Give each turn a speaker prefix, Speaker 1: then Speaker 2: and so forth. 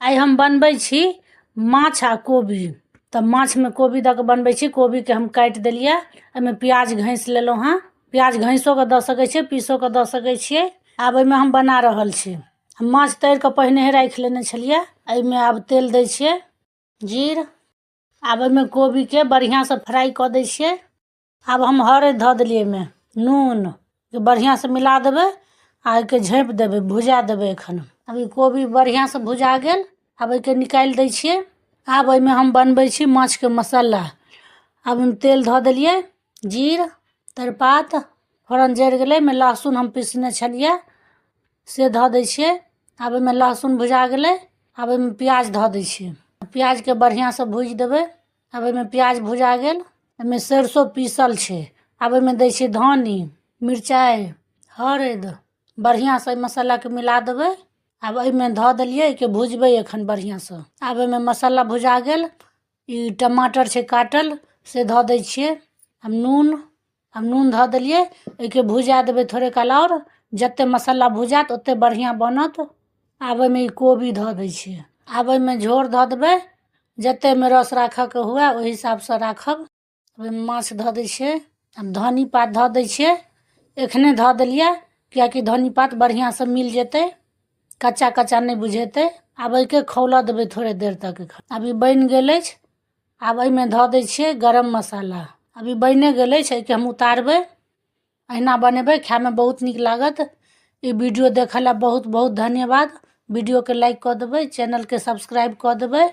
Speaker 1: आई हम बनबै छी माछ आ कोबी। तब माछ में कोबी दऽ के बनबै छी। कोबी के हम काटि देलिए। एहिमे प्याज घैंस लेलहुँ हाँ। प्याज घैंसो के दऽ सकै छियै, पीसो के दऽ सकै छियै। आब एहिमे हम बना रहल छी। हम माछ तैर के पहिने राखि लेने छलिए। एहिमे आब तेल दै छियै, जीर। आब एहिमे कोबी के बढ़िया से फ्राई कऽ दै छियै। आब हम हरैद धऽ देलिए एहिमे, नून के बढ़िया से मिला देबै आ एके झाँपि देबै, भुजा देबै। एखन अब ई कोबी बढ़िया से भुजा गेल। अब एके निकालि दै छियै। आब एहिमे हम बनबै छी माछ के मसाला। अब एहिमे तेल धऽ देलिए, जीर, तेजपात, फोरन जरि गेलै। एहिमे लहसुन हम पीसने छलिए से धऽ दै छियै। आब एहिमे लहसुन भुजा गेलै। आब एहिमे प्याज धऽ दै छियै। प्याज के बढ़िया से भूजि देबै। अब एहिमे प्याज भुजा गेल। एहिमे सरसों पीसल छै। आब एहिमे दै छियै धनी, मिरचाइ, हरैद। बढ़िया से मसाला के मिला देबै। आब एहिमे धऽ देलिए, एके भुजबै एखन बढ़िया से। आब एहिमे मसाला भुजा गेल। ई टमाटर छै काटल से धऽ दै छियै। अब नून धऽ देलिए। एके भुजा देबै थोड़े काल और। जते मसाला भुजात ओते बढ़िया बनत। आब एहिमे ई कोबी धऽ दै छियै। आब एहिमे झोर धऽ देबै। जते में रस राखऽ के हुए ओहि हिसाब से राखब। ओहिमे माछ धऽ दै छियै। अब धनी पात धऽ दै छियै। एखने धऽ देलिए कियाकि धनी पात बढ़िया से मिल जेतै, कच्चा कच्चा नहीं बुझेतै। आब एके खौलऽ देबै थोड़े देर तक। अब ई बनि गेल अछि। आब एहिमे धऽ दै छियै गरम मसाला। अब ई बने गेल अछि, एके हम उतारबै। अहिना बनेबै, खाय में बहुत नीक लागत। ई वीडियो देखला बहुत बहुत धन्यवाद। वीडियो के लाइक कऽ देबै, चैनल के सब्सक्राइब कऽ देबै।